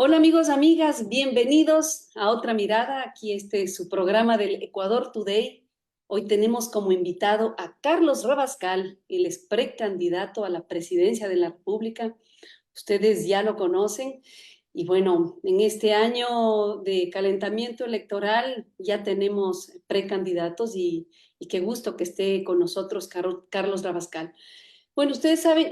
Hola amigos, amigas, bienvenidos a otra mirada. Aquí este es su programa del Ecuador Today. Hoy tenemos como invitado a Carlos Rabascal, él es precandidato a la presidencia de la República. Ustedes ya lo conocen. Y bueno, en este año de calentamiento electoral ya tenemos precandidatos y qué gusto que esté con nosotros Carlos Rabascal. Bueno, ustedes saben,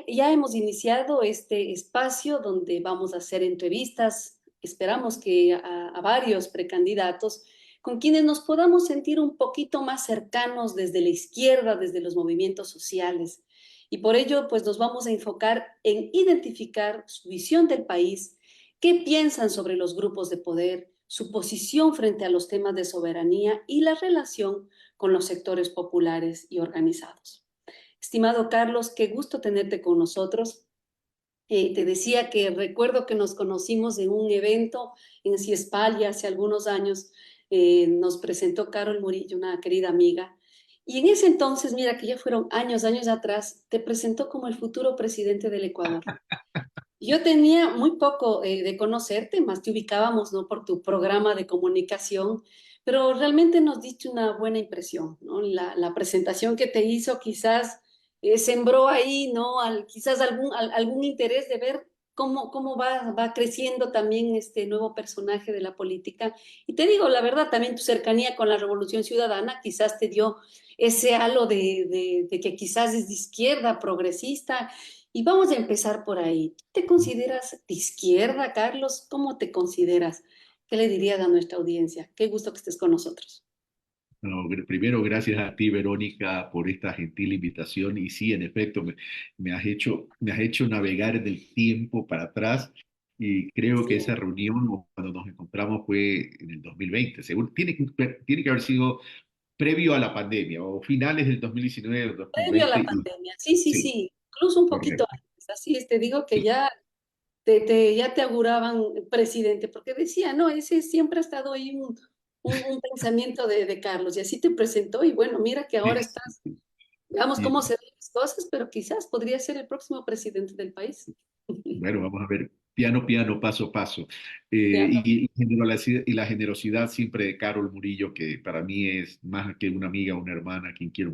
ya hemos iniciado este espacio donde vamos a hacer entrevistas. Esperamos que a varios precandidatos con quienes nos podamos sentir un poquito más cercanos desde la izquierda, desde los movimientos sociales. Y por ello, pues nos vamos a enfocar en identificar su visión del país, qué piensan sobre los grupos de poder, su posición frente a los temas de soberanía y la relación con los sectores populares y organizados. Estimado Carlos, qué gusto tenerte con nosotros. Te decía que recuerdo que nos conocimos en un evento en Ciespal ya hace algunos años. Nos presentó Carol Murillo, una querida amiga. Y en ese entonces, mira que ya fueron años atrás, te presentó como el futuro presidente del Ecuador. Yo tenía muy poco de conocerte, más te ubicábamos, ¿no? Por tu programa de comunicación, pero realmente nos diste una buena impresión, ¿no? La presentación que te hizo quizás sembró ahí, ¿no? Quizás algún interés de ver cómo va creciendo también este nuevo personaje de la política. Y te digo, la verdad, también tu cercanía con la Revolución Ciudadana quizás te dio ese halo de que quizás es de izquierda, progresista, y vamos a empezar por ahí. ¿Te consideras de izquierda, Carlos? ¿Cómo te consideras? ¿Qué le dirías a nuestra audiencia? Qué gusto que estés con nosotros. No, primero, gracias a ti, Verónica, por esta gentil invitación. Y sí, en efecto, me has hecho navegar en el tiempo para atrás. Y creo que esa Sí. reunión, o cuando nos encontramos, fue en el 2020. Seguro, tiene que haber sido previo a la pandemia, o finales del 2019 o Previo a 2020. la pandemia. Sí, sí, Sí, sí. Incluso un poquito correcto. antes. Así es, te digo que Sí, ya te auguraban presidente, porque decía, no, ese siempre ha estado ahí un pensamiento de Carlos, y así te presentó, y bueno, mira que ahora sí, estás, veamos cómo sí. se ven las cosas, pero quizás podría ser el próximo presidente del país. Bueno, vamos a ver, piano, piano, paso, paso. Ya, no, Y la generosidad siempre de Carol Murillo, que para mí es más que una amiga, una hermana, a quien quiero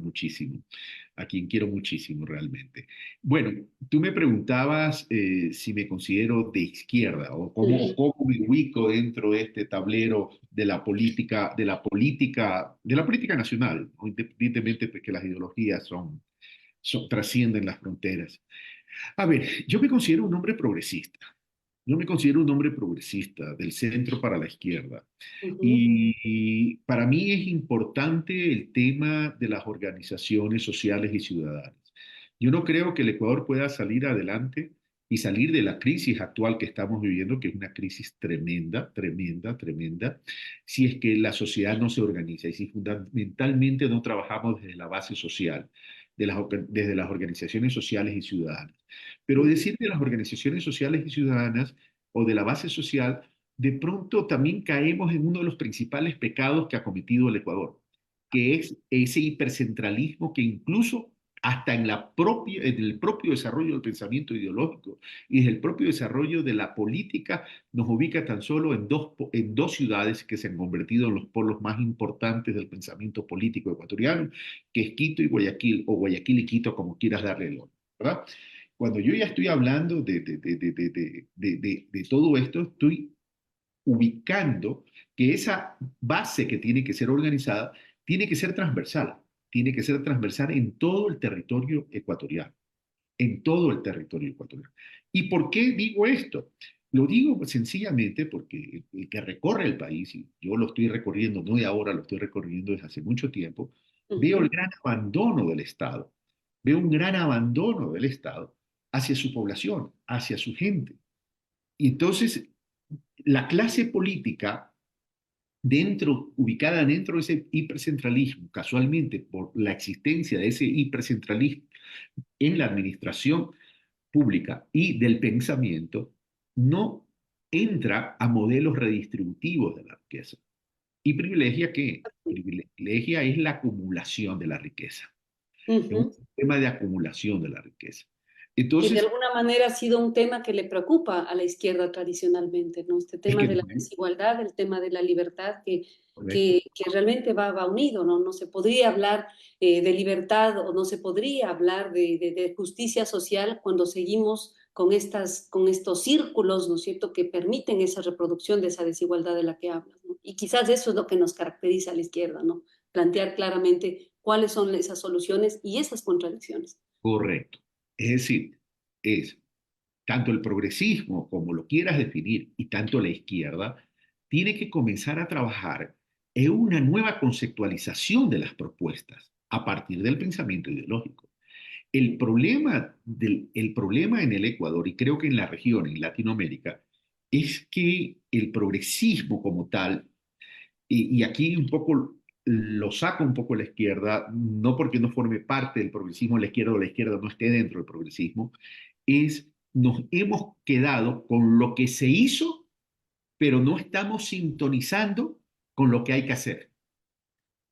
muchísimo realmente. Bueno, tú me preguntabas si me considero de izquierda o ujú. cómo me ubico dentro de este tablero de la política nacional, ¿no? Independientemente de que las ideologías trascienden las fronteras. A ver, yo me considero un hombre progresista. Yo me considero un hombre progresista, del centro para la izquierda. Ujú. Y para mí es importante el tema de las organizaciones sociales y ciudadanas. Yo no creo que el Ecuador pueda salir adelante y salir de la crisis actual que estamos viviendo, que es una crisis tremenda, tremenda, tremenda, si es que la sociedad no se organiza y si fundamentalmente no trabajamos desde la base social, desde las organizaciones sociales y ciudadanas. Pero decir de las organizaciones sociales y ciudadanas o de la base social, de pronto también caemos en uno de los principales pecados que ha cometido el Ecuador, que es ese hipercentralismo que incluso hasta en el propio desarrollo del pensamiento ideológico y desde el propio desarrollo de la política nos ubica tan solo en dos ciudades que se han convertido en los polos más importantes del pensamiento político ecuatoriano, que es Quito y Guayaquil, o Guayaquil y Quito, como quieras darle el nombre, ¿verdad? Cuando yo ya estoy hablando de todo esto, estoy ubicando que esa base que tiene que ser organizada tiene que ser transversal, tiene que ser transversal en todo el territorio ecuatoriano, en todo el territorio ecuatoriano. ¿Y por qué digo esto? Lo digo sencillamente porque el que recorre el país, y yo lo estoy recorriendo, no de ahora, lo estoy recorriendo desde hace mucho tiempo, veo el Ujú. gran abandono del Estado, veo un gran abandono del Estado hacia su población, hacia su gente. Y entonces la clase política ubicada dentro de ese hipercentralismo, casualmente por la existencia de ese hipercentralismo en la administración pública y del pensamiento, no entra a modelos redistributivos de la riqueza. ¿Y privilegia qué? Privilegia es la acumulación de la riqueza. Es un Ujú. sistema de acumulación de la riqueza. Que de Entonces, alguna manera ha sido un tema que le preocupa a la izquierda tradicionalmente, ¿no? Este es tema que de no la es desigualdad, el tema de la libertad, correcto. que realmente va unido, ¿no? No se podría hablar de libertad o no se podría hablar de justicia social cuando seguimos con estos círculos, ¿no es cierto?, que permiten esa reproducción de esa desigualdad de la que hablas, ¿no? Y quizás eso es lo que nos caracteriza a la izquierda, ¿no? Plantear claramente cuáles son esas soluciones y esas contradicciones. Correcto. Es decir, es tanto el progresismo, como lo quieras definir, y tanto la izquierda, tiene que comenzar a trabajar en una nueva conceptualización de las propuestas a partir del pensamiento ideológico. El problema en el Ecuador, y creo que en la región, en Latinoamérica, es que el progresismo como tal, y aquí un poco lo saca un poco la izquierda, no porque no forme parte del progresismo la izquierda o la izquierda no esté dentro del progresismo, es nos hemos quedado con lo que se hizo, pero no estamos sintonizando con lo que hay que hacer.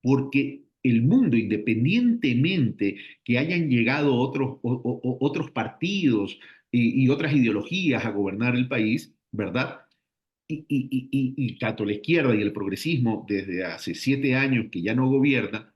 Porque el mundo, independientemente que hayan llegado otros partidos y otras ideologías a gobernar el país, ¿verdad? Y tanto la izquierda y el progresismo desde hace 7 años que ya no gobierna,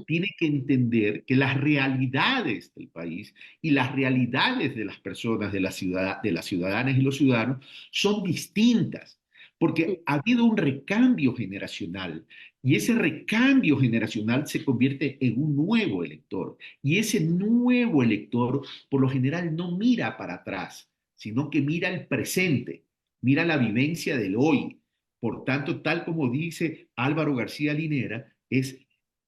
tiene que entender que las realidades del país y las realidades de las personas, de las ciudadanas y los ciudadanos, son distintas, porque ha habido un recambio generacional y ese recambio generacional se convierte en un nuevo elector. Y ese nuevo elector, por lo general, no mira para atrás, sino que mira el presente, mira la vivencia del hoy. Por tanto, tal como dice Álvaro García Linera, es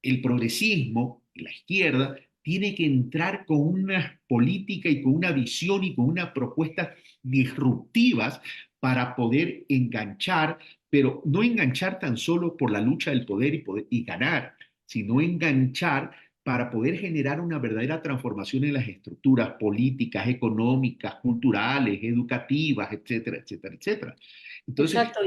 el progresismo, la izquierda, tiene que entrar con una política y con una visión y con una propuesta disruptivas para poder enganchar, pero no enganchar tan solo por la lucha del poder y ganar, sino enganchar para poder generar una verdadera transformación en las estructuras políticas, económicas, culturales, educativas, etcétera, etcétera, etcétera. Entonces, Exacto,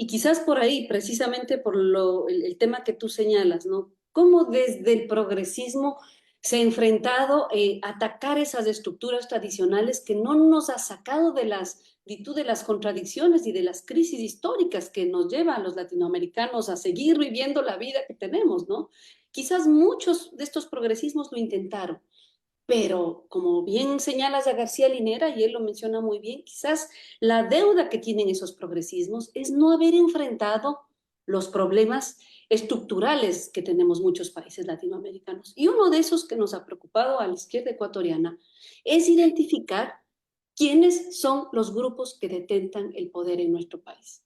y quizás por ahí, precisamente por el tema que tú señalas, ¿no? Cómo desde el progresismo se ha enfrentado a atacar esas estructuras tradicionales que no nos ha sacado de de las contradicciones y de las crisis históricas que nos llevan a los latinoamericanos a seguir viviendo la vida que tenemos, ¿no? Quizás muchos de estos progresismos lo intentaron, pero como bien señalas a García Linera, y él lo menciona muy bien, quizás la deuda que tienen esos progresismos es no haber enfrentado los problemas estructurales que tenemos muchos países latinoamericanos. Y uno de esos que nos ha preocupado a la izquierda ecuatoriana es identificar quiénes son los grupos que detentan el poder en nuestro país.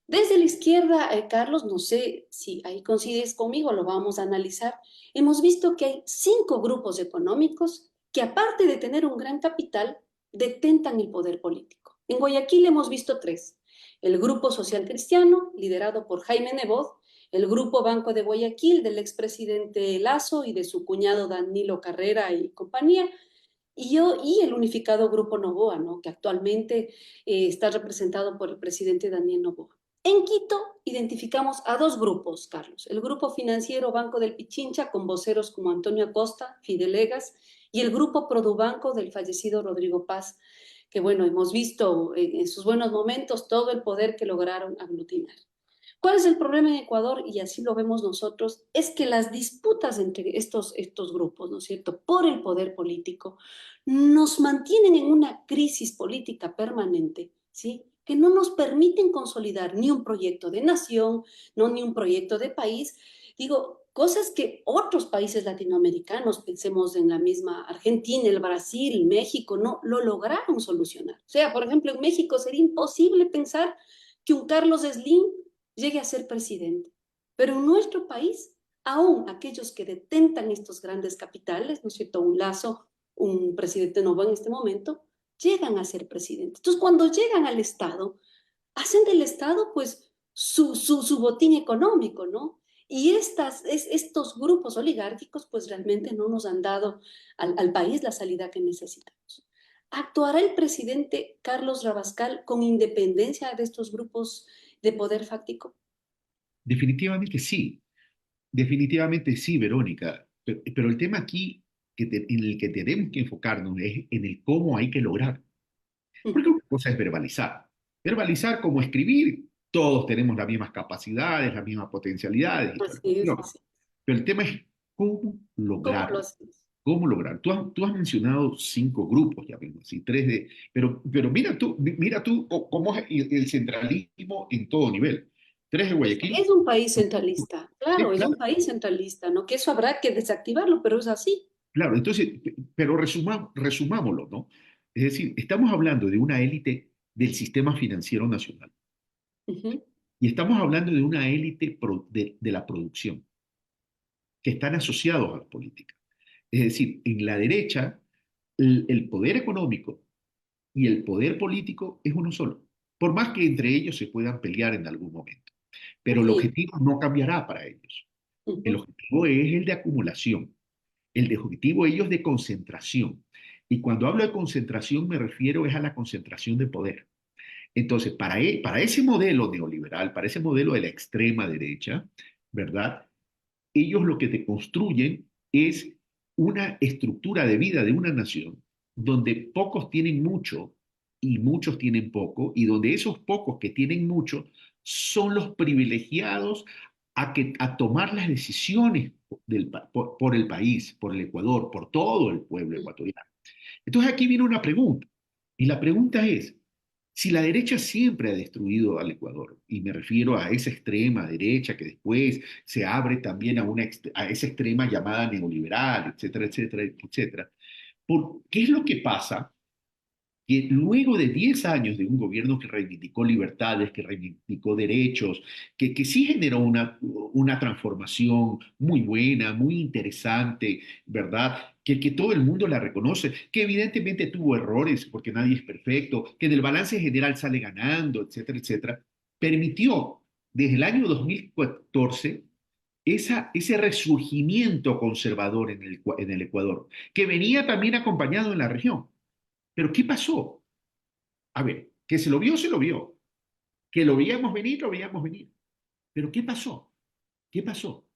Desde la izquierda, Carlos, no sé si ahí coincides conmigo, lo vamos a analizar. Hemos visto que hay 5 grupos económicos que, aparte de tener un gran capital, detentan el poder político. En Guayaquil hemos visto 3. El Grupo Social Cristiano, liderado por Jaime Nebot, el Grupo Banco de Guayaquil, del expresidente Lazo y de su cuñado Danilo Carrera y compañía, y el unificado Grupo Novoa, ¿no?, que actualmente está representado por el presidente Daniel Noboa. En Quito identificamos a 2 grupos, Carlos. El grupo financiero Banco del Pichincha, con voceros como Antonio Acosta, Fidelegas, y el grupo Produbanco del fallecido Rodrigo Paz, que bueno, hemos visto en sus buenos momentos todo el poder que lograron aglutinar. ¿Cuál es el problema en Ecuador? Y así lo vemos nosotros, es que las disputas entre estos grupos, ¿no es cierto?, por el poder político, nos mantienen en una crisis política permanente, ¿sí?, que no nos permiten consolidar ni un proyecto de nación, no ni un proyecto de país. Digo, cosas que otros países latinoamericanos, pensemos en la misma Argentina, el Brasil, México, no lo lograron solucionar. O sea, por ejemplo, en México sería imposible pensar que un Carlos Slim llegue a ser presidente. Pero en nuestro país, aún aquellos que detentan estos grandes capitales, ¿no es cierto?, un Lazo, un presidente Novo en este momento, llegan a ser presidentes. Entonces, cuando llegan al Estado, hacen del Estado, pues, su botín económico, ¿no? Y estos grupos oligárquicos, pues, realmente no nos han dado al país la salida que necesitamos. ¿Actuará el presidente Carlos Rabascal con independencia de estos grupos de poder fáctico? definitivamente sí, Verónica. Pero el tema aquí en el que tenemos que enfocarnos es en el cómo hay que lograr. Porque Ujú. una cosa es verbalizar. Verbalizar como escribir, todos tenemos las mismas capacidades, las mismas potencialidades y todo. Así es, Pero, así. pero el tema es cómo ¿Cómo lo lograrlo. haces? ¿Cómo lograr? Tú has mencionado 5 grupos, ya vimos, así, pero mira tú cómo es el centralismo en todo nivel. Tres de Guayaquil. Es un país centralista, claro, Sí, es un claro, país centralista, ¿no? Que eso habrá que desactivarlo, pero es así. claro. Entonces, pero resumámoslo, ¿no? Es decir, estamos hablando de una élite del sistema financiero nacional Ujú. y estamos hablando de una élite de la producción que están asociados a la política. Es decir, en la derecha, el poder económico y el poder político es uno solo, por más que entre ellos se puedan pelear en algún momento. Pero el Así es. objetivo no cambiará para ellos. El Ujú. objetivo es el de acumulación, el de objetivo ellos de concentración. Y cuando hablo de concentración me refiero es a la concentración de poder. Entonces, para ese modelo neoliberal, para ese modelo de la extrema derecha, ¿verdad? Ellos lo que te construyen es una estructura de vida de una nación donde pocos tienen mucho y muchos tienen poco, y donde esos pocos que tienen mucho son los privilegiados a tomar las decisiones por el país, por el Ecuador, por todo el pueblo ecuatoriano. Entonces aquí viene una pregunta, y la pregunta es, si la derecha siempre ha destruido al Ecuador, y me refiero a esa extrema derecha que después se abre también a esa extrema llamada neoliberal, etcétera, etcétera, etcétera, ¿qué es lo que pasa? Que luego de 10 años de un gobierno que reivindicó libertades, que reivindicó derechos, que sí generó una transformación muy buena, muy interesante, ¿verdad? Que todo el mundo la reconoce, que evidentemente tuvo errores, porque nadie es perfecto, que del balance general sale ganando, etcétera, etcétera, permitió desde el año 2014 ese resurgimiento conservador en el Ecuador, que venía también acompañado en la región. Pero ¿qué pasó? A ver, que se lo vio. Que lo veíamos venir. Pero ¿qué pasó? ¿Qué pasó?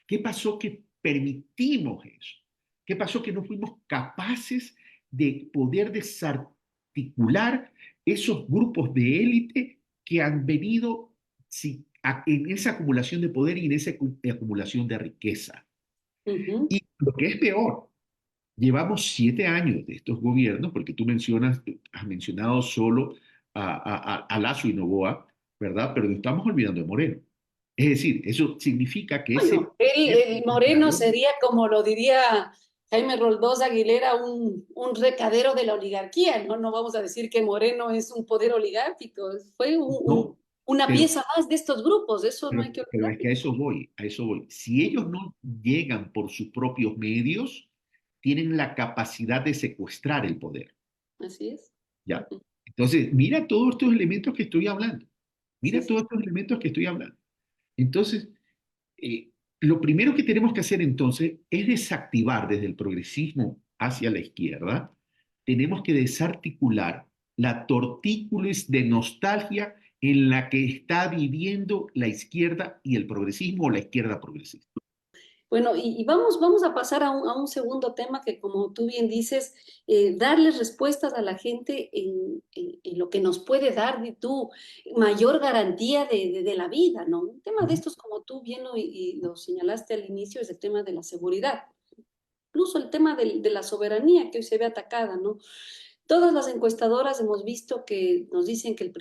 ¿Qué pasó que permitimos eso? ¿Qué pasó que no fuimos capaces de poder desarticular esos grupos de élite que han venido en esa acumulación de poder y en esa acumulación de riqueza? Ujú. Y lo que es peor, llevamos 7 años de estos gobiernos, porque has mencionado solo a Lazo y Noboa, ¿verdad? Pero nos estamos olvidando de Moreno. Es decir, eso significa que ese Bueno, el Moreno sería, como lo diría Jaime Roldós Aguilera, un recadero de la oligarquía, ¿no? No vamos a decir que Moreno es un poder oligárquico, fue no, una pero, pieza más de estos grupos, eso no pero, hay que pero es que a olvidarlo. eso voy, a eso voy. Si ellos no llegan por sus propios medios, tienen la capacidad de secuestrar el poder, Así es. ¿ya? Entonces, mira todos estos elementos que estoy hablando. Sí, Mira todos sí. estos elementos que estoy hablando. Entonces, eh, lo primero que tenemos que hacer entonces es desactivar desde el progresismo hacia la izquierda, tenemos que desarticular la tortícolis de nostalgia en la que está viviendo la izquierda y el progresismo o la izquierda progresista. Bueno, y vamos a pasar a un segundo tema que, como tú bien dices, darles respuestas a la gente en lo que nos puede dar de tu mayor garantía de la vida, ¿no? Un tema de Ujú. estos, como tú bien y lo señalaste al inicio, es el tema de la seguridad, incluso el tema de la soberanía que hoy se ve atacada, ¿no? Todas las encuestadoras hemos visto que nos dicen que la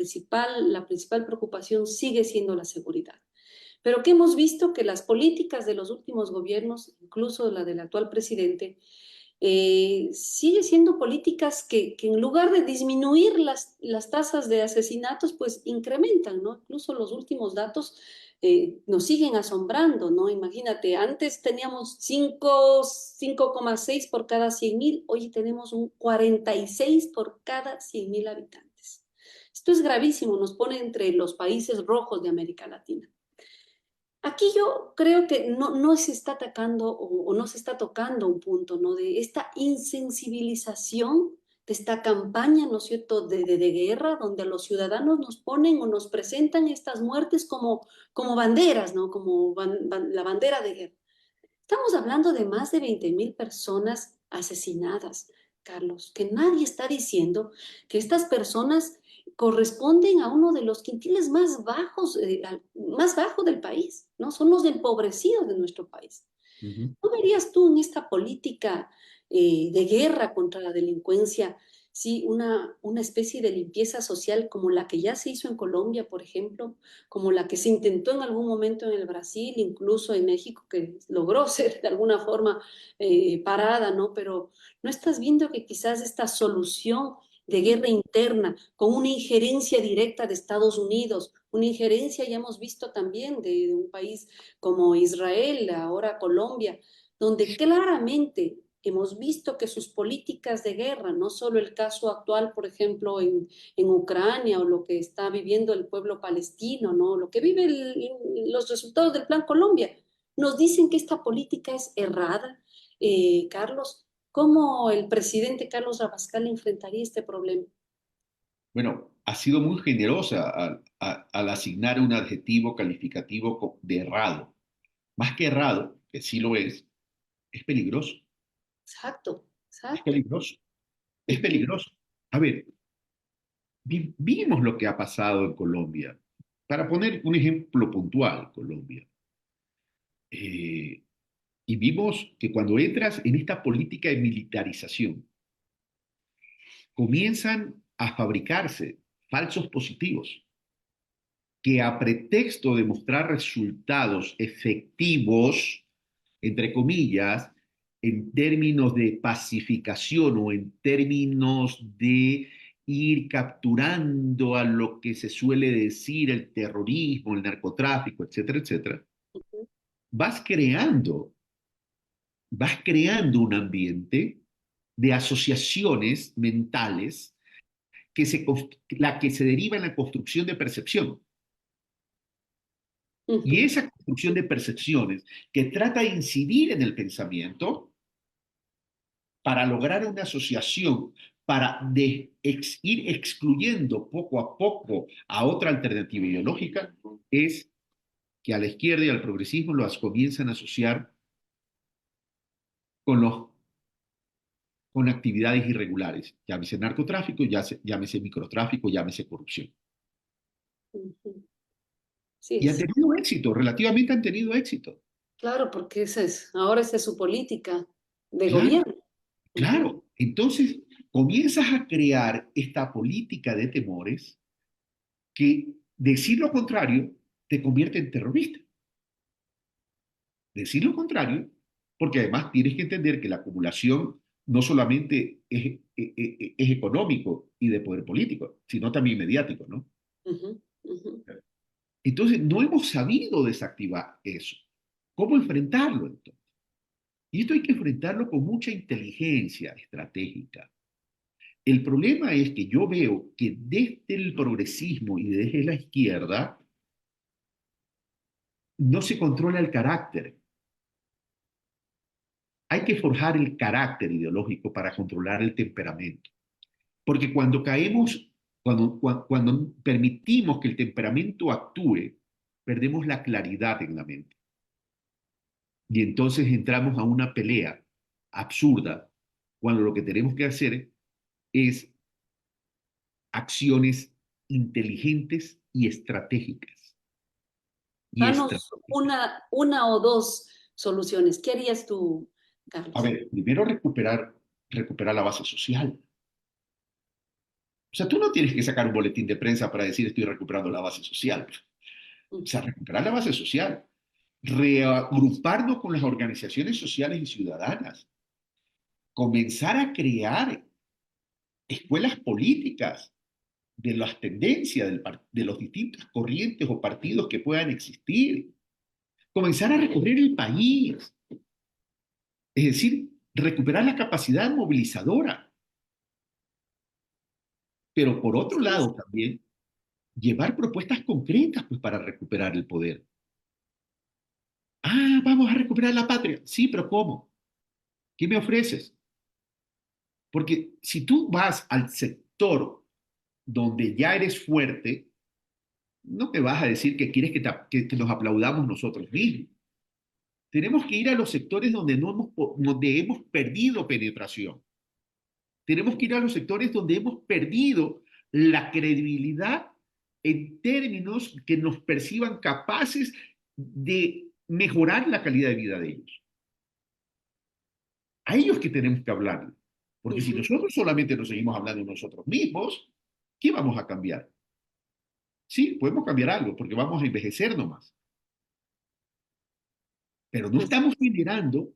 principal preocupación sigue siendo la seguridad. Pero que hemos visto que las políticas de los últimos gobiernos, incluso la del actual presidente, sigue siendo políticas que en lugar de disminuir las tasas de asesinatos, pues incrementan, ¿no? Incluso los últimos datos nos siguen asombrando, ¿no? Imagínate, antes teníamos 5,6 por cada 100.000, hoy tenemos un 46 por cada 100.000 habitantes. Esto es gravísimo, nos pone entre los países rojos de América Latina. Aquí yo creo que no se está atacando o no se está tocando un punto, ¿no? De esta insensibilización, de esta campaña, ¿no es cierto?, de guerra, donde a los ciudadanos nos ponen o nos presentan estas muertes como banderas, ¿no? Como la bandera de guerra. Estamos hablando de más de 20.000 personas asesinadas, Carlos, que nadie está diciendo que estas personas corresponden a uno de los quintiles más bajo del país, ¿no? Son los empobrecidos de nuestro país. Ujú. ¿No verías tú en esta política de guerra contra la delincuencia, sí, una especie de limpieza social como la que ya se hizo en Colombia, por ejemplo, como la que se intentó en algún momento en el Brasil, incluso en México, que logró ser de alguna forma parada, ¿no? Pero ¿no estás viendo que quizás esta solución de guerra interna, con una injerencia directa de Estados Unidos, una injerencia ya hemos visto también de un país como Israel, ahora Colombia, donde claramente hemos visto que sus políticas de guerra, no solo el caso actual, por ejemplo, en Ucrania o lo que está viviendo el pueblo palestino, ¿no? Lo que vive los resultados del Plan Colombia, nos dicen que esta política es errada. Carlos, ¿cómo el presidente Carlos Rabascal enfrentaría este problema? Bueno, ha sido muy generosa al asignar un adjetivo calificativo de errado. Más que errado, que sí lo es peligroso, Exacto, es exacto. peligroso, es Ujú, peligroso. A ver, vimos lo que ha pasado en Colombia. Para poner un ejemplo puntual, Colombia. Eh, y vimos que cuando entras en esta política de militarización, comienzan a fabricarse falsos positivos que a pretexto de mostrar resultados efectivos, entre comillas, en términos de pacificación o en términos de ir capturando a lo que se suele decir el terrorismo, el narcotráfico, etcétera, etcétera, ujú, vas creando, vas creando un ambiente de asociaciones mentales la que se deriva en la construcción de percepción. Y ujú. esa construcción de percepciones que trata de incidir en el pensamiento para lograr una asociación, para ir excluyendo poco a poco a otra alternativa ideológica, es que a la izquierda y al progresismo los comienzan a asociar con, con actividades irregulares, llámese narcotráfico, llámese microtráfico, llámese corrupción. Ujú. Sí, Y han sí, tenido éxito, relativamente han tenido éxito. claro, porque ahora esa es su política de Claro, gobierno. Ujú, claro. Entonces, comienzas a crear esta política de temores que decir lo contrario te convierte en terrorista. Decir lo contrario, porque además tienes que entender que la acumulación no solamente es económico y de poder político, sino también mediático, ¿no? ujú, ujú. Entonces, no hemos sabido desactivar eso. ¿Cómo enfrentarlo entonces? Y esto hay que enfrentarlo con mucha inteligencia estratégica. El problema es que yo veo que desde el progresismo y desde la izquierda no se controla el carácter. Hay que forjar el carácter ideológico para controlar el temperamento. Porque cuando caemos, cuando permitimos que el temperamento actúe, perdemos la claridad en la mente. Y entonces entramos a una pelea absurda cuando lo que tenemos que hacer es acciones inteligentes y estratégicas. Y Danos estratégicas. una o dos soluciones. ¿Qué harías tú, A Carlos? ver, primero recuperar la base social. O sea, tú no tienes que sacar un boletín de prensa para decir estoy recuperando la base social. O sea, Ujú, recuperar la base social, reagruparnos con las organizaciones sociales y ciudadanas, comenzar a crear escuelas políticas de las tendencias de los distintos corrientes o partidos que puedan existir, comenzar a recorrer el país, es decir, recuperar la capacidad movilizadora, pero por otro así es. lado también llevar propuestas concretas pues, para recuperar el poder. Ah, vamos a recuperar la patria. Sí, pero ¿cómo? ¿Qué me ofreces? Porque si tú vas al sector donde ya eres fuerte, no te vas a decir que quieres que nos aplaudamos nosotros mismos. Tenemos que ir a los sectores donde hemos perdido penetración. Tenemos que ir a los sectores donde hemos perdido la credibilidad en términos que nos perciban capaces de mejorar la calidad de vida de ellos. A ellos que tenemos que hablar. Porque si Ujú. nosotros solamente nos seguimos hablando de nosotros mismos, ¿qué vamos a cambiar? Sí, podemos cambiar algo porque vamos a envejecer nomás, pero no Así estamos es. generando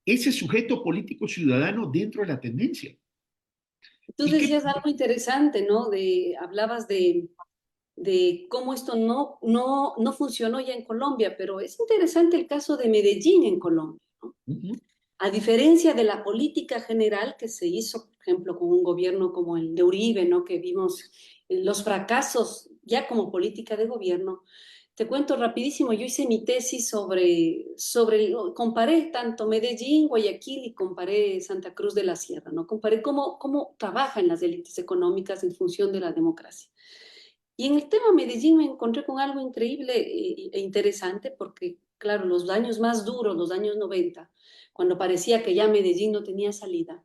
ese sujeto político ciudadano dentro de la tendencia. Tú ¿Y qué? decías algo interesante, ¿no? Hablabas de cómo esto no funcionó ya en Colombia, pero es interesante el caso de Medellín en Colombia, ¿no? Ujú, A diferencia de la política general que se hizo, por ejemplo, con un gobierno como el de Uribe, ¿no? Que vimos los fracasos ya como política de gobierno. Te cuento rapidísimo, yo hice mi tesis comparé tanto Medellín, Guayaquil y comparé Santa Cruz de la Sierra, ¿no? Comparé cómo trabajan las élites económicas en función de la democracia. Y en el tema Medellín me encontré con algo increíble e interesante porque, claro, los años más duros, los años 90, cuando parecía que ya Medellín no tenía salida,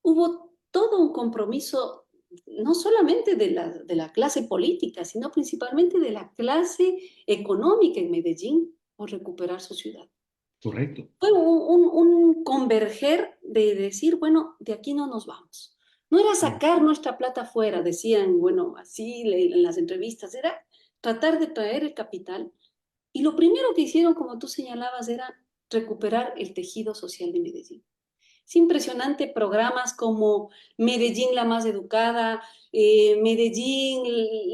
hubo todo un compromiso, no solamente de la clase política, sino principalmente de la clase económica en Medellín por recuperar su ciudad. correcto. Fue un converger de decir, bueno, de aquí no nos vamos. No era Mm. sacar nuestra plata afuera, decían, bueno, así en las entrevistas, era tratar de traer el capital. Y lo primero que hicieron, como tú señalabas, era recuperar el tejido social de Medellín. Es impresionante programas como Medellín la más educada, Medellín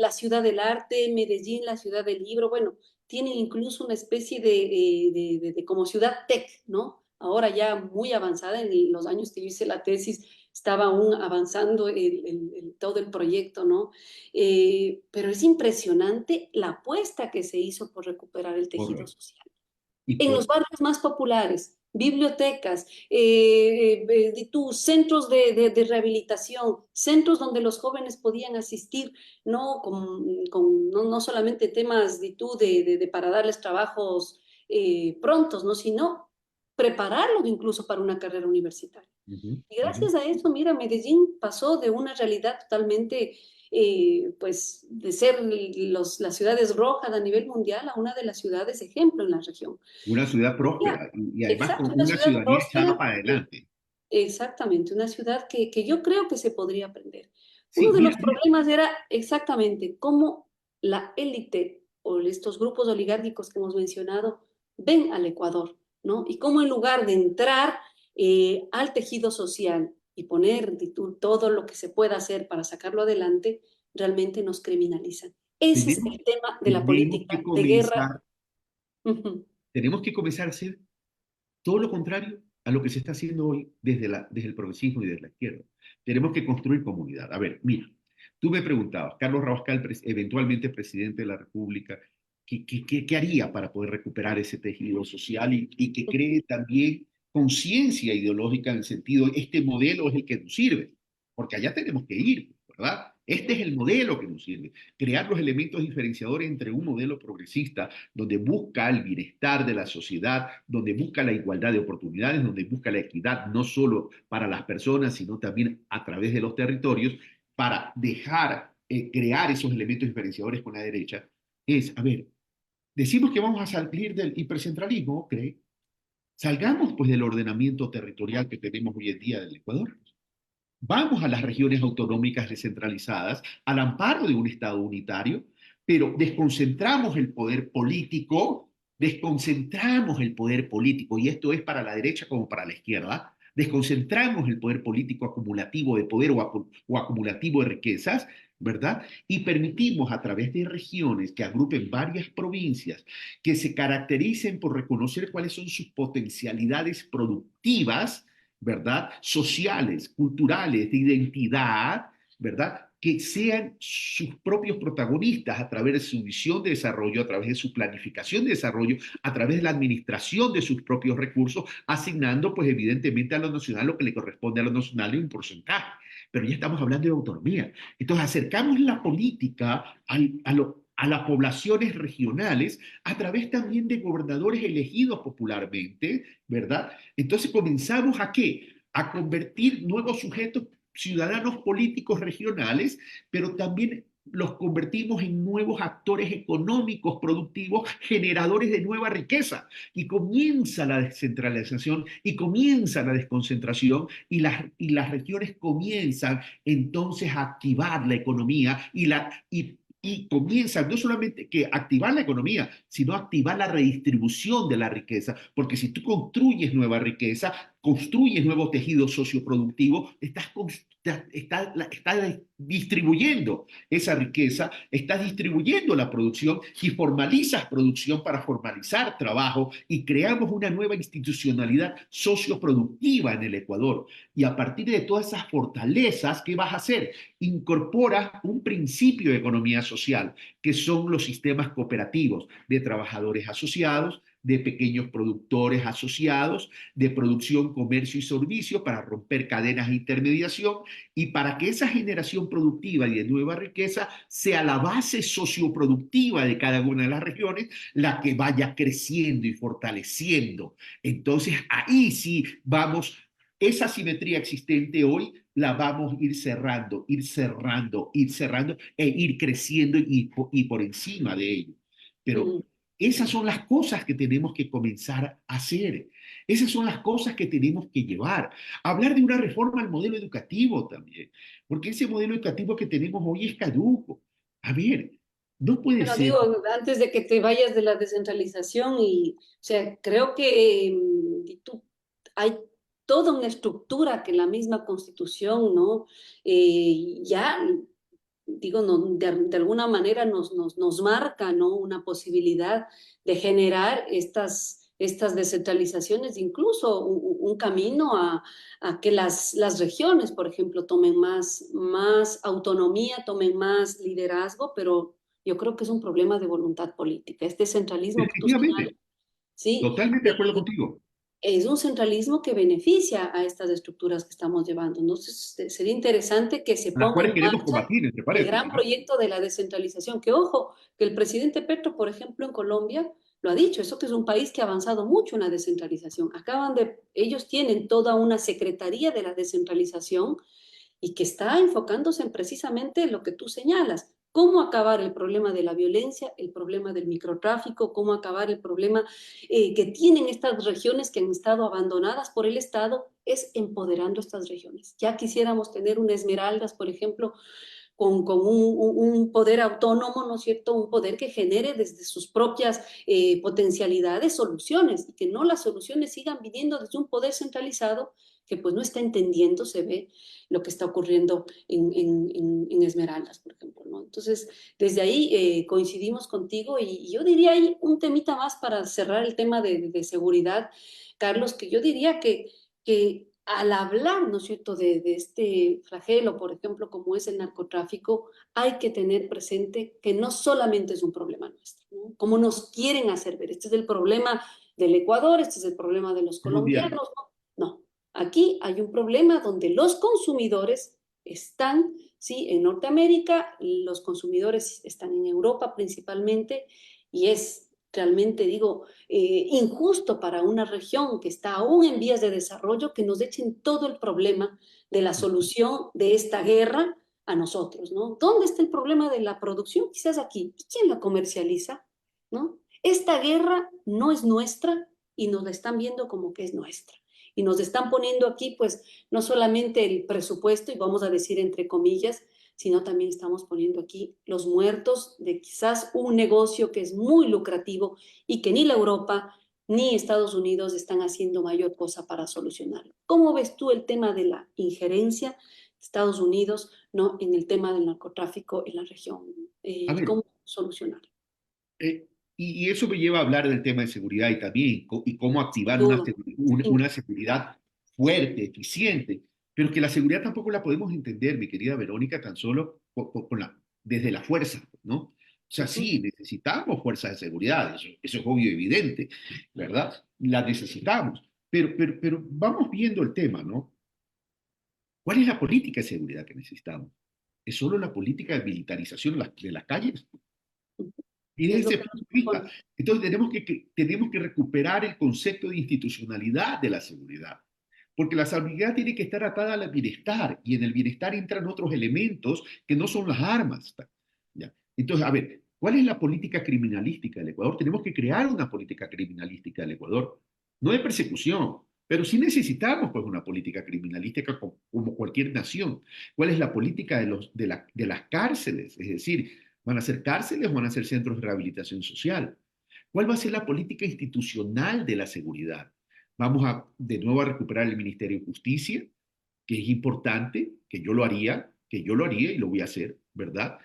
la ciudad del arte, Medellín la ciudad del libro. Bueno, tienen incluso una especie de como ciudad tech, ¿no? Ahora ya muy avanzada, en los años que yo hice la tesis estaba aún avanzando todo el proyecto, ¿no? Pero es impresionante la apuesta que se hizo por recuperar el tejido Correcto. social Y en los por, barrios más populares, bibliotecas, centros de rehabilitación, centros donde los jóvenes podían asistir, no, no solamente temas para darles trabajos prontos, ¿no? Sino prepararlos incluso para una carrera universitaria. ujú, Y ujú. gracias a eso, mira, Medellín pasó de una realidad totalmente, pues, de ser las ciudades rojas a nivel mundial a una de las ciudades ejemplo en la región. Una ciudad Ya, próspera y además exacto, con una una ciudad ciudadanía echada próspera, para adelante. exactamente, una ciudad que yo creo que se podría aprender. Uno Sí, de mira, los mira. problemas era exactamente cómo la élite o estos grupos oligárquicos que hemos mencionado ven al Ecuador, ¿no? Y cómo en lugar de entrar al tejido social y poner todo lo que se pueda hacer para sacarlo adelante, realmente nos criminalizan. Ese es Tenemos, el tema de la tenemos que política de guerra. comenzar, Ujú. tenemos que comenzar a hacer todo lo contrario a lo que se está haciendo hoy desde el progresismo y desde la izquierda. Tenemos que construir comunidad. A ver, mira, tú me preguntabas, Carlos Rabascal, eventualmente presidente de la República, ¿qué haría para poder recuperar ese tejido social y que cree también conciencia ideológica en el sentido, este modelo es el que nos sirve, porque allá tenemos que ir, ¿verdad? Este es el modelo que nos sirve, crear los elementos diferenciadores entre un modelo progresista donde busca el bienestar de la sociedad, donde busca la igualdad de oportunidades, donde busca la equidad no solo para las personas, sino también a través de los territorios, para dejar crear esos elementos diferenciadores con la derecha, es, a ver, decimos que vamos a salir del hipercentralismo, ¿ok? Salgamos pues del ordenamiento territorial que tenemos hoy en día del Ecuador. Vamos a las regiones autonómicas descentralizadas al amparo de un Estado unitario, pero desconcentramos el poder político, y esto es para la derecha como para la izquierda, desconcentramos el poder político acumulativo de poder o acumulativo de riquezas, ¿verdad? Y permitimos a través de regiones que agrupen varias provincias, que se caractericen por reconocer cuáles son sus potencialidades productivas, ¿verdad? Sociales, culturales, de identidad, ¿verdad? Que sean sus propios protagonistas a través de su visión de desarrollo, a través de su planificación de desarrollo, a través de la administración de sus propios recursos, asignando, pues evidentemente a lo nacional lo que le corresponde a lo nacional en un porcentaje. Pero ya estamos hablando de autonomía. Entonces acercamos la política a las poblaciones regionales a través también de gobernadores elegidos popularmente, ¿verdad? Entonces comenzamos ¿a qué? A convertir nuevos sujetos ciudadanos políticos regionales, pero también los convertimos en nuevos actores económicos, productivos, generadores de nueva riqueza. Y comienza la descentralización y comienza la desconcentración y las regiones comienzan entonces a activar la economía y comienzan no solamente que activar la economía, sino activar la redistribución de la riqueza, porque si tú construyes nueva riqueza, construyes nuevos tejidos socioproductivos, estás distribuyendo esa riqueza, estás distribuyendo la producción y formalizas producción para formalizar trabajo y creamos una nueva institucionalidad socioproductiva en el Ecuador. Y a partir de todas esas fortalezas, ¿qué vas a hacer? Incorporas un principio de economía social, que son los sistemas cooperativos de trabajadores asociados, de pequeños productores asociados, de producción, comercio y servicio para romper cadenas de intermediación y para que esa generación productiva y de nueva riqueza sea la base socioproductiva de cada una de las regiones, la que vaya creciendo y fortaleciendo. Entonces ahí sí vamos, esa simetría existente hoy la vamos a ir cerrando e ir creciendo y por encima de ello. Pero Mm. esas son las cosas que tenemos que comenzar a hacer. Esas son las cosas que tenemos que llevar. Hablar de una reforma al modelo educativo también, porque ese modelo educativo que tenemos hoy es caduco. A ver, no puede Bueno, ser. digo, antes de que te vayas de la descentralización y, o sea, creo que hay toda una estructura que la misma Constitución, ¿no? Ya, digo, no, de alguna manera nos marca, ¿no? Una posibilidad de generar estas descentralizaciones, incluso un camino a que las regiones, por ejemplo, tomen más autonomía, tomen más liderazgo, pero yo creo que es un problema de voluntad política. Este centralismo que tú señalas, Efectivamente, ¿sí? totalmente de acuerdo contigo. Es un centralismo que beneficia a estas estructuras que estamos llevando. Entonces, sería interesante que se A las ponga cuales en queremos marcha combatir, entre el paréntesis, gran ¿no? proyecto de la descentralización. Que ojo, que el presidente Petro, por ejemplo, en Colombia, lo ha dicho, eso que es un país que ha avanzado mucho en la descentralización. Ellos tienen toda una secretaría de la descentralización y que está enfocándose en precisamente lo que tú señalas, cómo acabar el problema de la violencia, el problema del microtráfico, cómo acabar el problema que tienen estas regiones que han estado abandonadas por el Estado, es empoderando estas regiones. Ya quisiéramos tener un Esmeraldas, por ejemplo, con un poder autónomo, ¿no es cierto? Un poder que genere desde sus propias potencialidades soluciones y que no las soluciones sigan viniendo desde un poder centralizado que pues no está entendiendo, se ve lo que está ocurriendo en Esmeraldas, por ejemplo, ¿no? Entonces, desde ahí coincidimos contigo y yo diría hay un temita más para cerrar el tema de seguridad, Carlos, que yo diría que al hablar, ¿no es cierto?, de este flagelo, por ejemplo, como es el narcotráfico, hay que tener presente que no solamente es un problema nuestro, ¿no? Como nos quieren hacer ver, este es el problema del Ecuador, este es el problema de los Mundial. colombianos, no, no. Aquí hay un problema donde los consumidores están, sí, en Norteamérica, los consumidores están en Europa principalmente, y es realmente, digo, injusto para una región que está aún en vías de desarrollo que nos echen todo el problema de la solución de esta guerra a nosotros, ¿no? ¿Dónde está el problema de la producción? Quizás aquí. ¿Y quién la comercializa? ¿No? Esta guerra no es nuestra y nos la están viendo como que es nuestra. Y nos están poniendo aquí, pues, no solamente el presupuesto, y vamos a decir entre comillas, sino también estamos poniendo aquí los muertos de quizás un negocio que es muy lucrativo y que ni la Europa ni Estados Unidos están haciendo mayor cosa para solucionarlo. ¿Cómo ves tú el tema de la injerencia de Estados Unidos, ¿no?, en el tema del narcotráfico en la región? A ¿Y ver, cómo solucionarlo? Eh, y eso me lleva a hablar del tema de seguridad y también y cómo Sin activar duda, sin una seguridad fuerte, eficiente, pero que la seguridad tampoco la podemos entender, mi querida Verónica, tan solo desde la fuerza, ¿no? O sea, duda. sí, necesitamos fuerzas de seguridad, eso es obvio y evidente, ¿verdad? La necesitamos, pero vamos viendo el tema, ¿no? ¿Cuál es la política de seguridad que necesitamos? ¿Es solo la política de militarización de las calles? Y ¿Qué desde es lo ese que punto nos de vista, propone? entonces tenemos que recuperar el concepto de institucionalidad de la seguridad, porque la seguridad tiene que estar atada al bienestar, y en el bienestar entran otros elementos que no son las armas. ¿Ya? Entonces, a ver, ¿cuál es la política criminalística del Ecuador? Tenemos que crear una política criminalística del Ecuador, no de persecución, pero sí necesitamos pues una política criminalística como cualquier nación. ¿Cuál es la política de las cárceles? Es decir, ¿van a ser cárceles o van a ser centros de rehabilitación social? ¿Cuál va a ser la política institucional de la seguridad? Vamos de nuevo a recuperar el Ministerio de Justicia, que es importante, que yo lo haría y lo voy a hacer, ¿verdad?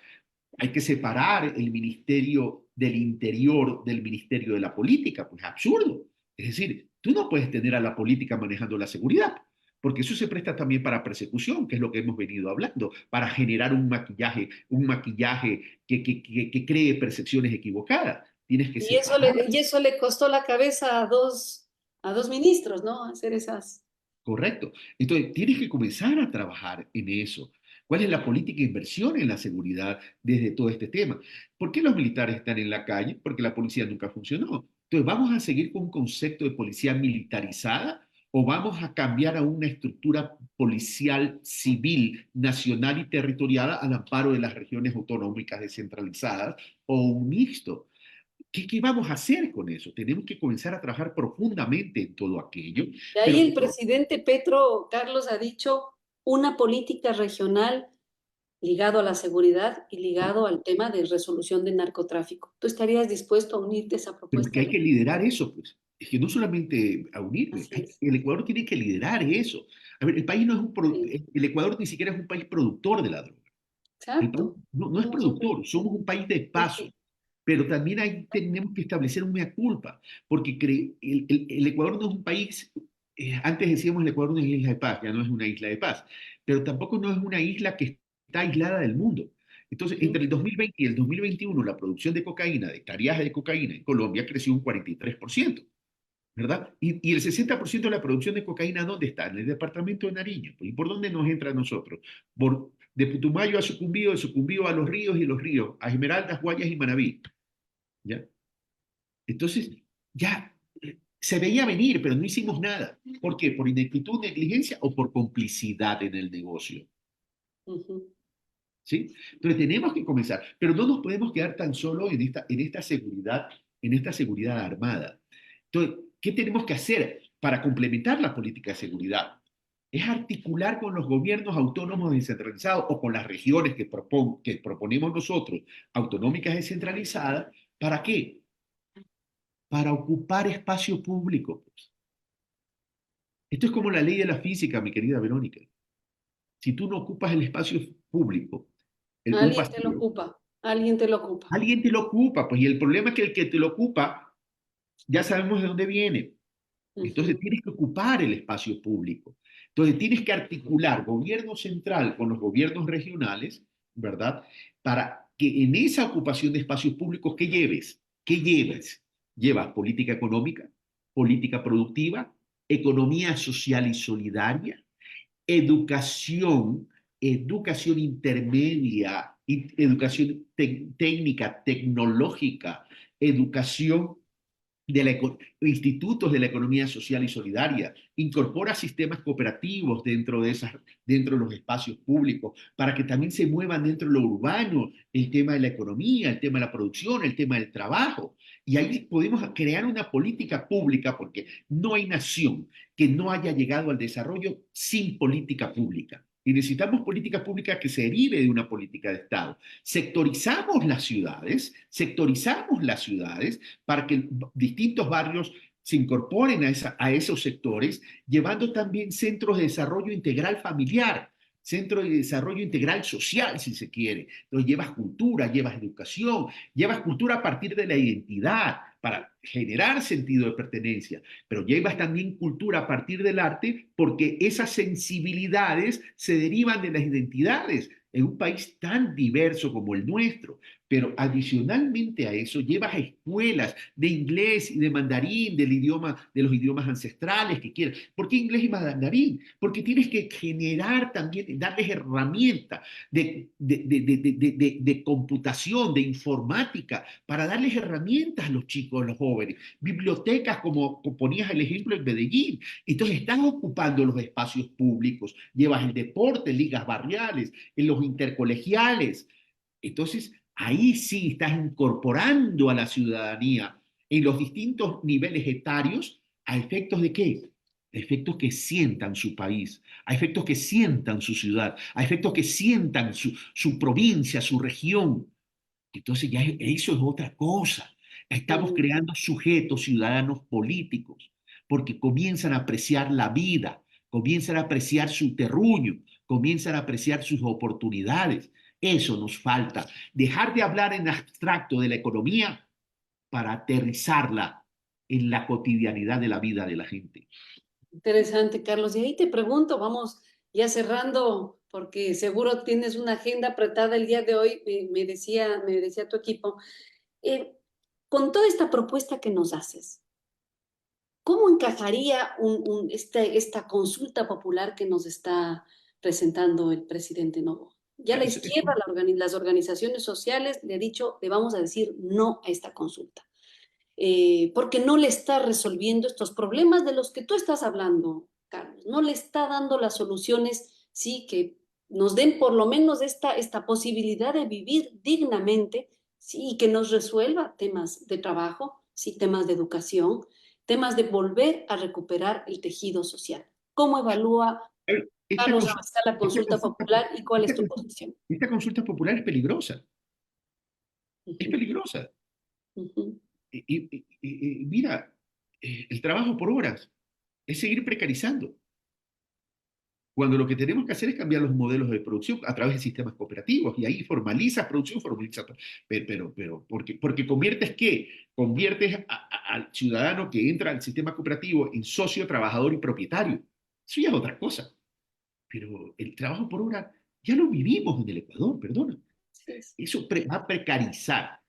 Hay que separar el Ministerio del Interior del Ministerio de la Política, pues es absurdo. Es decir, tú no puedes tener a la política manejando la seguridad, porque eso se presta también para persecución, que es lo que hemos venido hablando, para generar un maquillaje que cree percepciones equivocadas. Tienes que separar. Y eso le costó la cabeza a dos ministros, ¿no? Hacer esas. Correcto. Entonces, tienes que comenzar a trabajar en eso. ¿Cuál es la política de inversión en la seguridad desde todo este tema? ¿Por qué los militares están en la calle? Porque la policía nunca funcionó. Entonces, ¿vamos a seguir con un concepto de policía militarizada o vamos a cambiar a una estructura policial civil, nacional y territorial al amparo de las regiones autonómicas descentralizadas o un mixto? ¿Qué vamos a hacer con eso? Tenemos que comenzar a trabajar profundamente en todo aquello, De ahí pero el presidente Petro, Carlos, ha dicho una política regional ligado a la seguridad y ligado al tema de resolución del narcotráfico. ¿Tú estarías dispuesto a unirte a esa que propuesta? hay que liderar eso, pues. Es que no solamente a unirme, Así es. el Ecuador tiene que liderar eso. A ver, el país no es Sí. el Ecuador ni siquiera es un país productor de la droga. El país Exacto. no es Somos un país. productor, somos un país de Sí, paso. sí. Pero también ahí tenemos que establecer una culpa, porque el Ecuador no es un país, antes decíamos el Ecuador no es una isla de paz, ya no es una isla de paz, pero tampoco no es una isla que está aislada del mundo. Entonces, entre el 2020 y el 2021, la producción de cocaína, de hectáreas de cocaína en Colombia creció un 43%, ¿verdad? Y el 60% de la producción de cocaína, ¿dónde está? En el departamento de Nariño. Pues, ¿y por dónde nos entra a nosotros? De Putumayo a Sucumbío, de Sucumbío a Los Ríos y Los Ríos, a Esmeraldas, Guayas y Manabí. ¿Ya? Entonces, ya se veía venir, pero no hicimos nada. ¿Por qué? ¿Por ineptitud, negligencia o por complicidad en el negocio? Ujú. ¿Sí? Entonces tenemos que comenzar, pero no nos podemos quedar tan solo en esta seguridad armada. Entonces, ¿qué tenemos que hacer para complementar la política de seguridad? Es articular con los gobiernos autónomos descentralizados o con las regiones que proponemos nosotros, autonómicas descentralizadas. ¿Para qué? Para ocupar espacio público. Esto es como la ley de la física, mi querida Verónica. Si tú no ocupas el espacio público, un Alguien te lo pasillo, ocupa. Alguien te lo ocupa. alguien te lo ocupa, pues, y el problema es que el que te lo ocupa, ya sabemos de dónde viene. Entonces Ujú. tienes que ocupar el espacio público. Entonces tienes que articular gobierno central con los gobiernos regionales, ¿verdad? Para que en esa ocupación de espacios públicos, ¿qué lleves? ¿Qué lleves? Llevas política económica, política productiva, economía social y solidaria, educación, educación intermedia, educación técnica, tecnológica, educación institutos de la economía social y solidaria, incorpora sistemas cooperativos dentro de los espacios públicos para que también se muevan dentro de lo urbano el tema de la economía, el tema de la producción, el tema del trabajo. Y ahí podemos crear una política pública porque no hay nación que no haya llegado al desarrollo sin política pública. Y necesitamos políticas públicas que se derive de una política de Estado. Sectorizamos las ciudades para que distintos barrios se incorporen a esos sectores, llevando también centros de desarrollo integral familiar, centros de desarrollo integral social, si se quiere. Entonces llevas cultura a partir de la identidad para generar sentido de pertenencia, pero llevas también cultura a partir del arte porque esas sensibilidades se derivan de las identidades en un país tan diverso como el nuestro. Pero adicionalmente a eso, llevas a escuelas de inglés y de mandarín, del idioma, de los idiomas ancestrales que quieras. ¿Por qué inglés y mandarín? Porque tienes que generar también, darles herramientas de computación, de informática, para darles herramientas a los chicos, a los jóvenes. Bibliotecas, como ponías el ejemplo en Medellín. Entonces estás ocupando los espacios públicos, llevas el deporte, ligas barriales, en los intercolegiales. Entonces, ahí sí estás incorporando a la ciudadanía en los distintos niveles etarios a efectos de qué? A efectos que sientan su país, a efectos que sientan su ciudad, a efectos que sientan su provincia, su región. Entonces ya eso es otra cosa. Estamos Mm, creando sujetos ciudadanos políticos porque comienzan a apreciar la vida, comienzan a apreciar su terruño, comienzan a apreciar sus oportunidades. Eso nos falta. Dejar de hablar en abstracto de la economía para aterrizarla en la cotidianidad de la vida de la gente. interesante, Carlos. Y ahí te pregunto, vamos ya cerrando, porque seguro tienes una agenda apretada el día de hoy, me decía tu equipo. Eh, con toda esta propuesta que nos haces, ¿cómo encajaría esta consulta popular que nos está presentando el presidente Novo? Ya la izquierda, las organizaciones sociales le ha dicho, le vamos a decir no a esta consulta, porque no le está resolviendo estos problemas de los que tú estás hablando, Carlos. No le está dando las soluciones, sí, que nos den por lo menos esta posibilidad de vivir dignamente, sí, y que nos resuelva temas de trabajo, sí, temas de educación, temas de volver a recuperar el tejido social. ¿Cómo evalúa Esta Carlos consulta, Abascal la esta consulta consulta, popular y cuál es esta tu consulta, posición? esta consulta popular es Ujú, peligrosa. ujú. Mira, el trabajo por horas es seguir precarizando, cuando lo que tenemos que hacer es cambiar los modelos de producción a través de sistemas cooperativos y ahí formalizas producción, formalizas, porque conviertes ¿qué? Conviertes al ciudadano que entra al sistema cooperativo en socio, trabajador y propietario. Eso ya es otra cosa, pero el trabajo por hora ya lo vivimos en el Ecuador, perdona. Sí, es. Eso va a precarizar,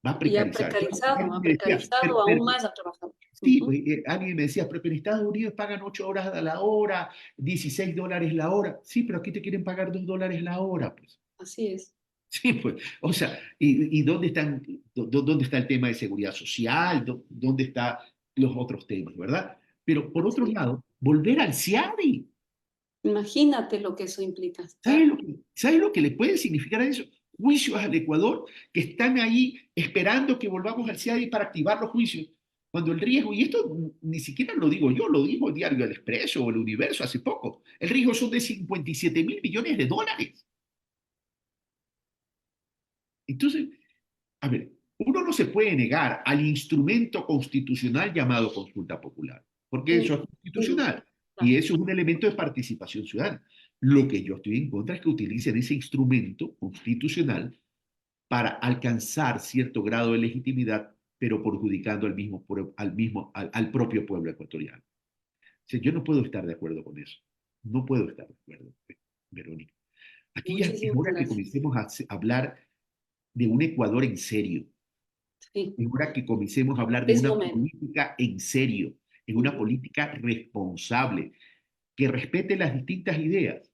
va a Y precarizar. ha Me decía, precarizado aún más al trabajador. sí, Ujú. pues, alguien me decía, pero en Estados Unidos pagan 8 horas a la hora, $16 la hora. Sí, pero aquí te quieren pagar $2 la hora, pues. Así es. Sí, pues. O sea, ¿y dónde dónde está el tema de seguridad social? ¿Dónde están los otros temas, verdad? Pero por otro Sí. lado, volver al CIADI. Imagínate lo que eso implica. ¿Sabe lo que le puede significar a eso? Juicios al Ecuador que están ahí esperando que volvamos al CIADI para activar los juicios. Cuando el riesgo, y esto ni siquiera lo digo yo, lo dijo el diario El Expreso o El Universo hace poco, el riesgo son de 57.000 millones de dólares. Entonces, a ver, uno no se puede negar al instrumento constitucional llamado consulta popular, porque eso es Mm, constitucional y claro. eso es un elemento de participación ciudadana. Lo que yo estoy en contra es que utilicen ese instrumento constitucional para alcanzar cierto grado de legitimidad, pero perjudicando al propio pueblo ecuatoriano. O sea, yo no puedo estar de acuerdo con eso. No puedo estar de acuerdo, Verónica. Aquí ya es Muchísimas hora que gracias. comencemos a hablar de un Ecuador en serio. Sí, Es hora que comencemos a hablar de es una momento. política en serio, en una Ujú. política responsable, que respete las distintas ideas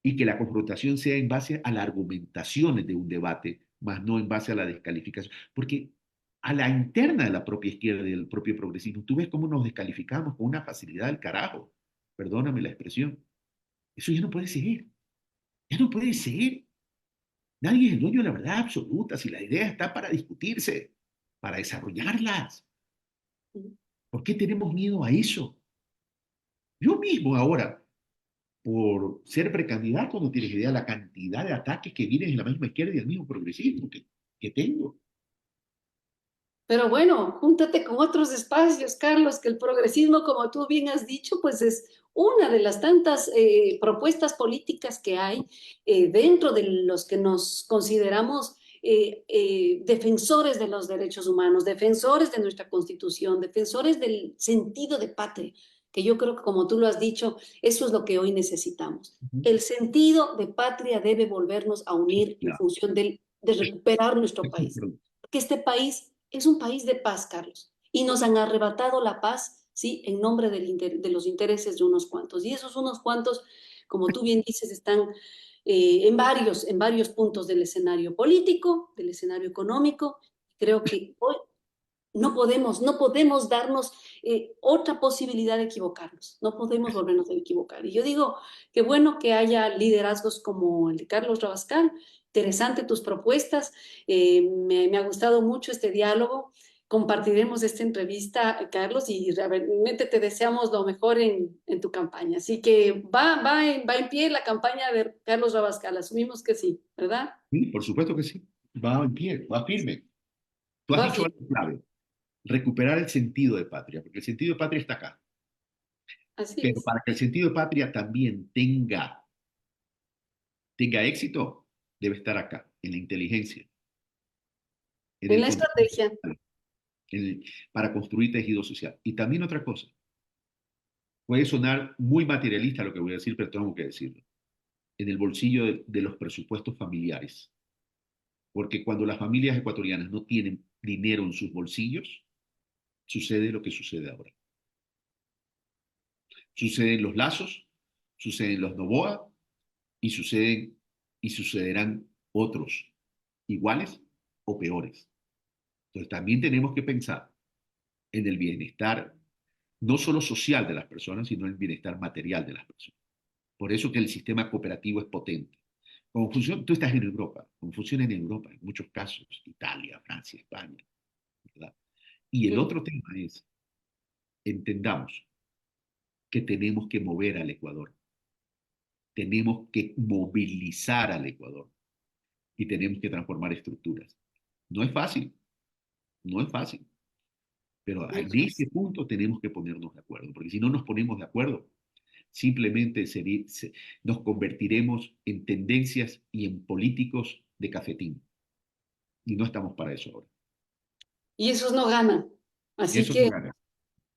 y que la confrontación sea en base a las argumentaciones de un debate, más no en base a la descalificación. Porque a la interna de la propia izquierda y del propio progresismo, tú ves cómo nos descalificamos con una facilidad del carajo. Perdóname la expresión. Eso ya no puede seguir. Ya no puede seguir. Nadie es el dueño de la verdad absoluta. Si la idea está para discutirse, para desarrollarlas. ¿Por qué tenemos miedo a eso? Yo mismo ahora, por ser precandidato, no tienes idea de la cantidad de ataques que vienen de la misma izquierda y del mismo progresismo que tengo. Pero bueno, júntate con otros espacios, Carlos, que el progresismo, como tú bien has dicho, pues es una de las tantas propuestas políticas que hay dentro de los que nos consideramos defensores de los derechos humanos, defensores de nuestra constitución, defensores del sentido de patria, que yo creo que como tú lo has dicho, eso es lo que hoy necesitamos. Ujú. El sentido de patria debe volvernos a Sí, unir en claro. función de recuperar nuestro país. Perdón. Porque este país es un país de paz, Carlos, y nos han arrebatado la paz, ¿sí? En nombre de los intereses de unos cuantos. Y esos unos cuantos, como tú bien dices, están en varios puntos del escenario político, del escenario económico. Creo que hoy no podemos darnos otra posibilidad de equivocarnos, no podemos volvernos a equivocar. Y yo digo, qué bueno que haya liderazgos como el de Carlos Rabascal, interesante tus propuestas, me ha gustado mucho este diálogo, compartiremos esta entrevista, Carlos, y realmente te deseamos lo mejor en tu campaña. Así que va en pie la campaña de Carlos Rabascal, asumimos que sí, ¿verdad? Sí, por supuesto que sí. Va en pie, va firme. Tú has Va dicho firme, algo clave, recuperar el sentido de patria, porque el sentido de patria está acá. así Pero es. para que el sentido de patria también tenga éxito, debe estar acá, en la inteligencia, en En el la control estrategia. social, para construir tejido social. Y también otra cosa, puede sonar muy materialista lo que voy a decir, pero tengo que decirlo, en el bolsillo de los presupuestos familiares. Porque cuando las familias ecuatorianas no tienen dinero en sus bolsillos, sucede lo que sucede ahora. Suceden los Lazos, suceden los Novoa y sucederán otros iguales o peores. Entonces también tenemos que pensar en el bienestar no solo social de las personas, sino en el bienestar material de las personas. Por eso que el sistema cooperativo es potente. Como funciona, tú estás en Europa, como funciona en Europa, en muchos casos, Italia, Francia, España, ¿verdad? Y el otro tema es, entendamos que tenemos que mover al Ecuador, tenemos que movilizar al Ecuador y tenemos que transformar estructuras. No es fácil, no es fácil, pero No en es este fácil. punto tenemos que ponernos de acuerdo, porque si no nos ponemos de acuerdo, simplemente nos convertiremos en tendencias y en políticos de cafetín. Y no estamos para eso ahora. Y esos no ganan. Así Eso no que gana.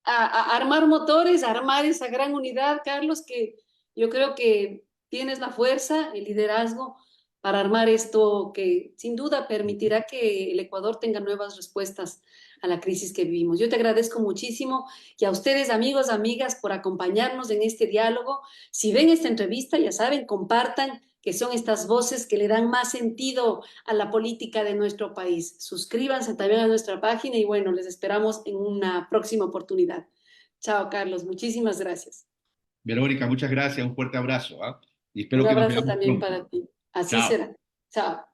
a armar motores, a armar esa gran unidad, Carlos, que yo creo que tienes la fuerza, el liderazgo para armar esto que sin duda permitirá que el Ecuador tenga nuevas respuestas a la crisis que vivimos. Yo te agradezco muchísimo y a ustedes, amigos, amigas, por acompañarnos en este diálogo. Si ven esta entrevista, ya saben, compartan que son estas voces que le dan más sentido a la política de nuestro país. Suscríbanse también a nuestra página y bueno, les esperamos en una próxima oportunidad. Chao, Carlos. Muchísimas gracias. Verónica, muchas gracias, un fuerte abrazo, ¿ah? Y Un espero que nos abrazo veamos también pronto. para ti. Así Chao. será. Chao.